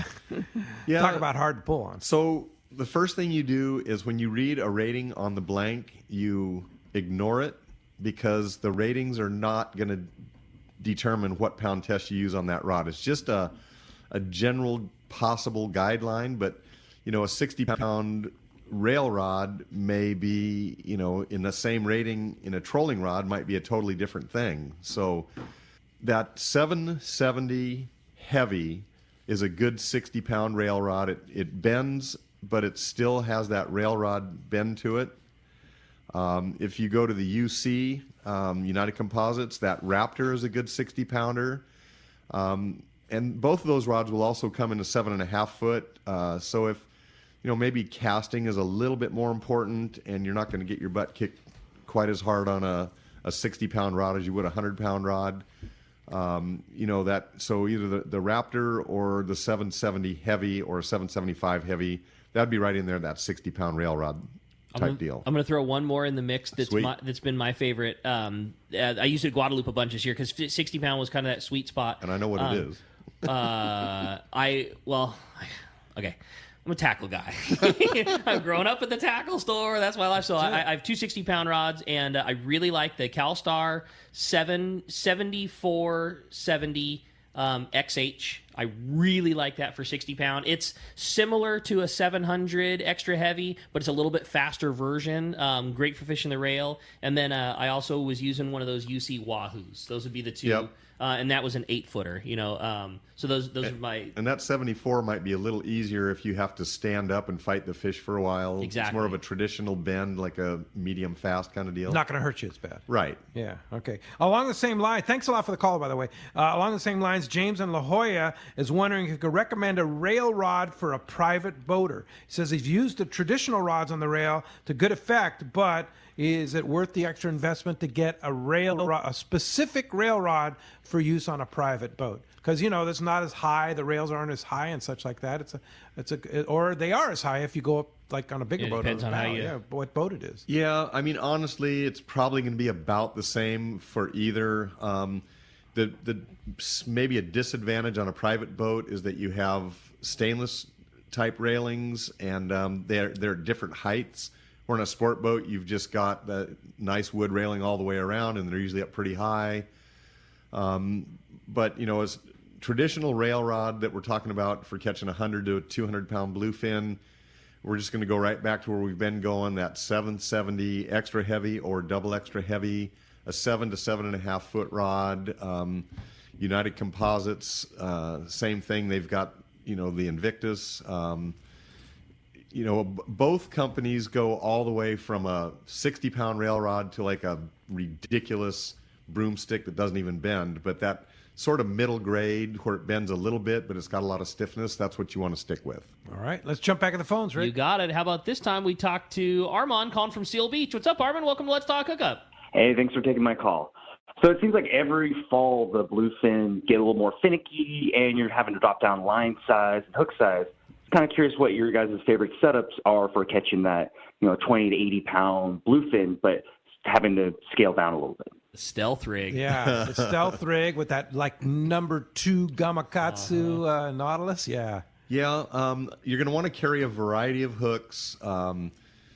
yeah. Talk about hard to pull on. So the first thing you do is when you read a rating on the blank, you ignore it because the ratings are not going to determine what pound test you use on that rod. It's just a general possible guideline, but a 60-pound rail rod may be, in the same rating in a trolling rod might be a totally different thing. So that 770 heavy is a good 60-pound rail rod. It bends, but it still has that rail rod bend to it. If you go to the UC, United Composites, that Raptor is a good 60-pounder. And both of those rods will also come in a 7.5 foot. So if, maybe casting is a little bit more important and you're not going to get your butt kicked quite as hard on a 60-pound rod as you would a 100-pound rod, so either the Raptor or the 770 heavy or 775 heavy, that'd be right in there, that 60-pound rail rod type deal. I'm going to throw one more in the mix that's been my favorite. I used it at Guadalupe a bunch this year because 60-pound was kind of that sweet spot. And I know what it is. Okay. I'm a tackle guy. I've grown up at the tackle store. That's my life. So I have two 60-pound rods, and I really like the CalStar 7470 XH. I really like that for 60-pound. It's similar to a 700 extra heavy, but it's a little bit faster version. Great for fishing the rail. And then I also was using one of those UC Wahoos. Those would be the two. Yep. And that was an 8-footer, So those are my... And that 74 might be a little easier if you have to stand up and fight the fish for a while. Exactly. It's more of a traditional bend, like a medium fast kind of deal. Not going to hurt you as bad. Right. Yeah, okay. Along the same line, thanks a lot for the call, by the way. Along the same lines, James in La Jolla is wondering if you could recommend a rail rod for a private boater. He says he's used the traditional rods on the rail to good effect, but is it worth the extra investment to get a specific rail rod for use on a private boat? Because that's not as high, the rails aren't as high and such like that. Or they are as high if you go up like on a bigger boat. Depends on what boat it is. Yeah, I mean, honestly, it's probably going to be about the same for either. The maybe a disadvantage on a private boat is that you have stainless type railings, and they're different heights. Or in a sport boat, you've just got the nice wood railing all the way around, and they're usually up pretty high. But as traditional rail rod that we're talking about for catching 100 to 200-pound bluefin, we're just going to go right back to where we've been going, that 770 extra heavy or double extra heavy, a 7 to 7.5 foot rod. United Composites, same thing. They've got, the Invictus. Both companies go all the way from a 60-pound rail rod to like a ridiculous broomstick that doesn't even bend. But that sort of middle grade where it bends a little bit, but it's got a lot of stiffness, that's what you want to stick with. All right, let's jump back in the phones, Rick. You got it. How about this time we talk to Armand calling from Seal Beach. What's up, Armand? Welcome to Let's Talk Hookup. Hey, thanks for taking my call. So it seems like every fall the bluefin get a little more finicky, and you're having to drop down line size and hook size. Kind of curious what your guys' favorite setups are for catching that 20 to 80-pound bluefin, but having to scale down a little bit. Stealth rig. Yeah, the stealth rig with that like number 2 Gamakatsu Nautilus. Yeah. Yeah, you're going to want to carry a variety of hooks.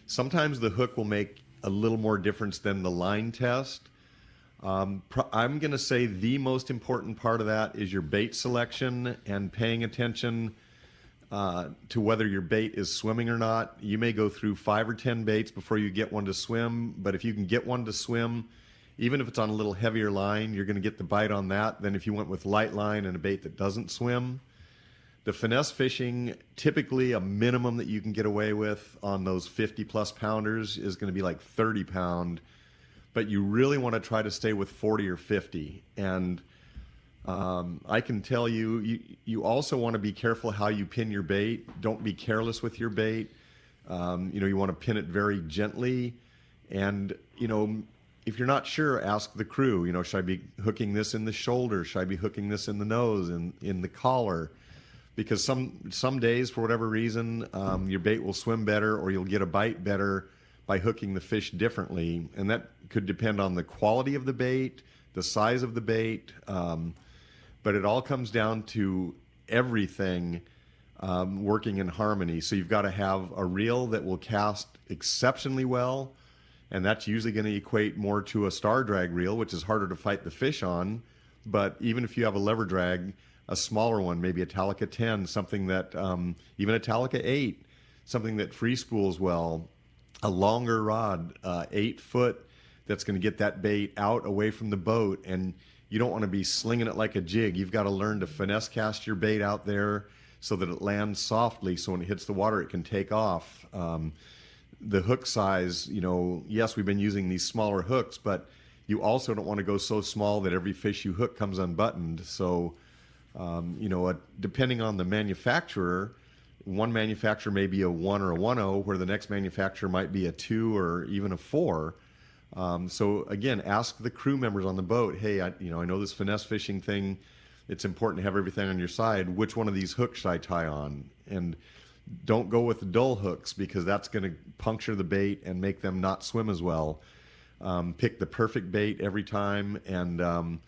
Sometimes the hook will make a little more difference than the line test. I'm going to say the most important part of that is your bait selection and paying attention to whether your bait is swimming or not. You may go through 5 or 10 baits before you get one to swim, but if you can get one to swim, even if it's on a little heavier line, you're going to get the bite on that than if you went with light line and a bait that doesn't swim. The finesse fishing, typically a minimum that you can get away with on those 50-plus pounders is going to be like 30-pound, but you really want to try to stay with 40 or 50. And I can tell you also want to be careful how you pin your bait. Don't be careless with your bait. You want to pin it very gently. And, if you're not sure, ask the crew, should I be hooking this in the shoulder? Should I be hooking this in the nose, in the collar? Because some days, for whatever reason, your bait will swim better or you'll get a bite better by hooking the fish differently. And that could depend on the quality of the bait, the size of the bait, but it all comes down to everything working in harmony. So you've got to have a reel that will cast exceptionally well, and that's usually going to equate more to a star drag reel, which is harder to fight the fish on. But even if you have a lever drag, a smaller one, maybe a Talica 10, something that, even a Talica 8, something that free spools well, a longer rod, 8 foot, that's going to get that bait out away from the boat. And you don't want to be slinging it like a jig. You've got to learn to finesse cast your bait out there so that it lands softly, so when it hits the water, it can take off. The hook size, yes, we've been using these smaller hooks, but you also don't want to go so small that every fish you hook comes unbuttoned. So Depending on the manufacturer, one manufacturer may be a 1 or a 1.0, where the next manufacturer might be a 2 or even a 4. So again, ask the crew members on the boat, hey, I know this finesse fishing thing, it's important to have everything on your side. Which one of these hooks should I tie on? And don't go with the dull hooks, because that's going to puncture the bait and make them not swim as well. Pick the perfect bait every time, and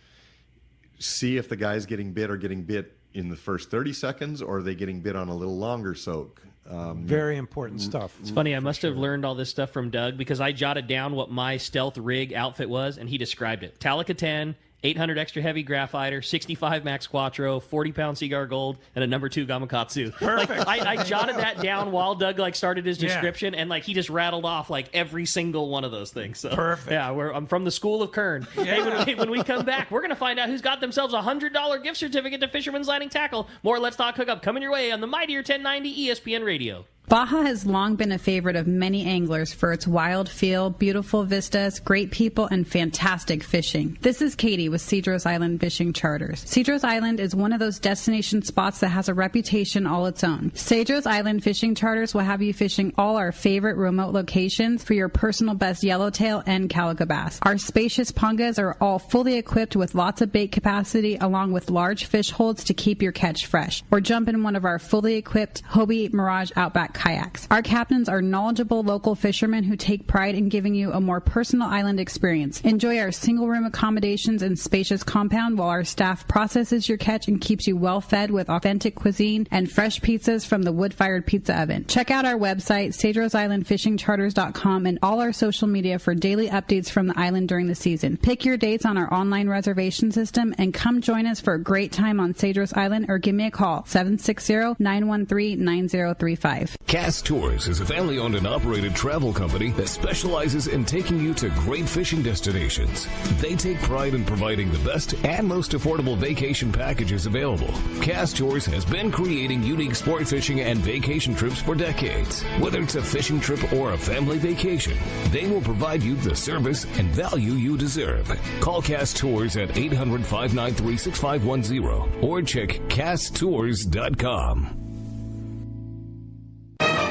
see if the guy's getting bit in the first 30 seconds, or are they getting bit on a little longer soak. Very important stuff. It's funny, I must have learned all this stuff from Doug, because I jotted down what my stealth rig outfit was, and he described it. Talica 10, 800 extra heavy graphiter, 65 max quattro, 40-pound Seaguar Gold, and a number 2 Gamakatsu. Perfect. I jotted that down while Doug started his description, and he just rattled off every single one of those things. So, perfect. Yeah, I'm from the school of Kern. Yeah. Hey, when we come back, we're going to find out who's got themselves a $100 gift certificate to Fisherman's Landing Tackle. More Let's Talk Hookup coming your way on the mightier 1090 ESPN Radio. Baja has long been a favorite of many anglers for its wild feel, beautiful vistas, great people, and fantastic fishing. This is Katie with Sidrose Island Fishing Charters. Sidrose Island is one of those destination spots that has a reputation all its own. Sidrose Island Fishing Charters will have you fishing all our favorite remote locations for your personal best yellowtail and calico bass. Our spacious pungas are all fully equipped with lots of bait capacity, along with large fish holds to keep your catch fresh. Or jump in one of our fully equipped Hobie Mirage Outback kayaks. Our captains are knowledgeable local fishermen who take pride in giving you a more personal island experience. Enjoy our single room accommodations and spacious compound, while our staff processes your catch and keeps you well fed with authentic cuisine and fresh pizzas from the wood-fired pizza oven. Check out our website, SidroseIslandFishingCharters.com, and all our social media for daily updates from the island during the season. Pick your dates on our online reservation system and come join us for a great time on Sidrose Island, or give me a call, 760-913-9035. Cast Tours is a family-owned and operated travel company that specializes in taking you to great fishing destinations. They take pride in providing the best and most affordable vacation packages available. Cast Tours has been creating unique sport fishing and vacation trips for decades. Whether it's a fishing trip or a family vacation, they will provide you the service and value you deserve. Call Cast Tours at 800-593-6510 or check casttours.com.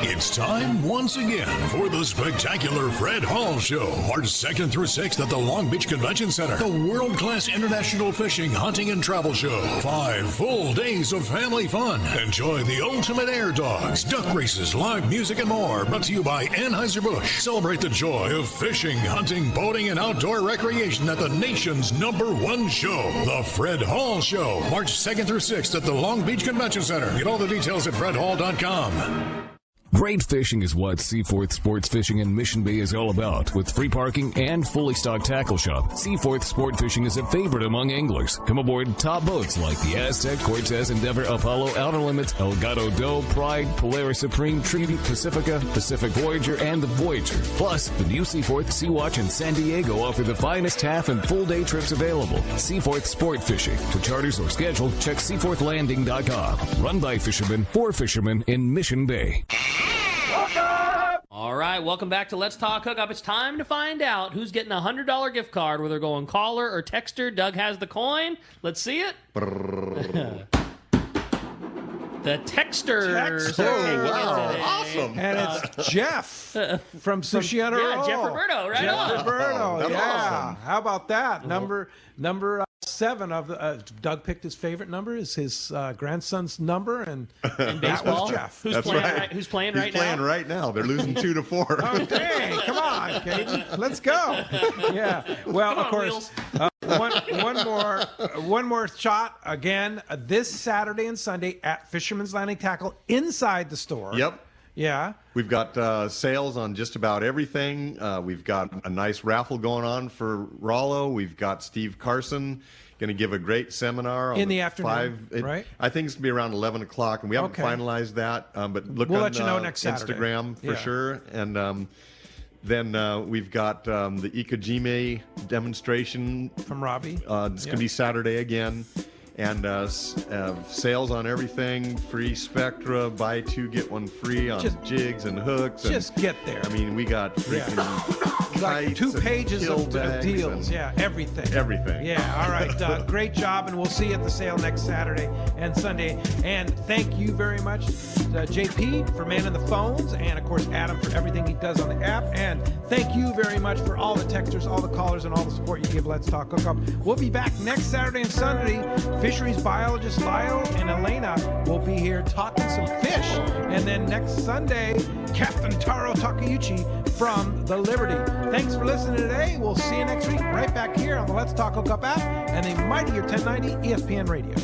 It's time once again for the spectacular Fred Hall Show, March 2nd through 6th at the Long Beach Convention Center. The world-class international fishing, hunting, and travel show. 5 full days of family fun. Enjoy the ultimate air dogs, duck races, live music, and more. Brought to you by Anheuser-Busch. Celebrate the joy of fishing, hunting, boating, and outdoor recreation at the nation's #1 show. The Fred Hall Show, March 2nd through 6th at the Long Beach Convention Center. Get all the details at fredhall.com. Great fishing is what Seaforth Sports Fishing in Mission Bay is all about. With free parking and fully stocked tackle shop, Seaforth Sport Fishing is a favorite among anglers. Come aboard top boats like the Aztec, Cortez, Endeavor, Apollo, Outer Limits, Elgato Doe, Pride, Polaris Supreme, Treaty, Pacifica, Pacific Voyager, and the Voyager. Plus, the new Seaforth, Sea-Watch, and San Diego offer the finest half and full day trips available. Seaforth Sport Fishing. To charters or schedule, check seaforthlanding.com. Run by fishermen for fishermen in Mission Bay. All right, welcome back to Let's Talk Hookup. It's time to find out who's getting a $100 gift card, whether going caller or texter. Doug has the coin. Let's see it. The texters are taking it today. Awesome. And it's Jeff from Sushi on a Roll. Yeah, Jeff Roberto, right Jeff on. Roberto, That's yeah. awesome. How about that? Number 7 of the Doug picked his favorite number, is his grandson's number, and that baseball? was Jeff. Who's playing right now? They're losing 2-4. Oh, dang. Come on, Katie. Let's go. Yeah. Well, of course, one more shot again this Saturday and Sunday at Fisherman's Landing Tackle inside the store. Yep. Yeah. We've got sales on just about everything. We've got a nice raffle going on for Rollo. We've got Steve Carson going to give a great seminar on in the afternoon, right? I think it's going to be around 11 o'clock, and we haven't finalized that. But look we'll on let you know next Saturday. Instagram for sure. And then we've got the Ikejime demonstration from Robbie. It's going to be Saturday again. And sales on everything, free Spectra, buy 2 get 1 free on jigs and hooks. Just get there. I mean, we got freaking like 2 pages of deals. And Everything. Everything. Yeah, all right. Great job, and we'll see you at the sale next Saturday and Sunday. And thank you very much, JP, for manning the phones, and, of course, Adam for everything he does on the app. And thank you very much for all the texters, all the callers, and all the support you give Let's Talk Hookup. We'll be back next Saturday and Sunday. Fisheries biologist Lyle and Elena will be here talking some fish. And then next Sunday, Captain Taro Takeuchi from the Liberty. Thanks for listening today. We'll see you next week right back here on the Let's Talk Hookup app and the mightier 1090 ESPN Radio.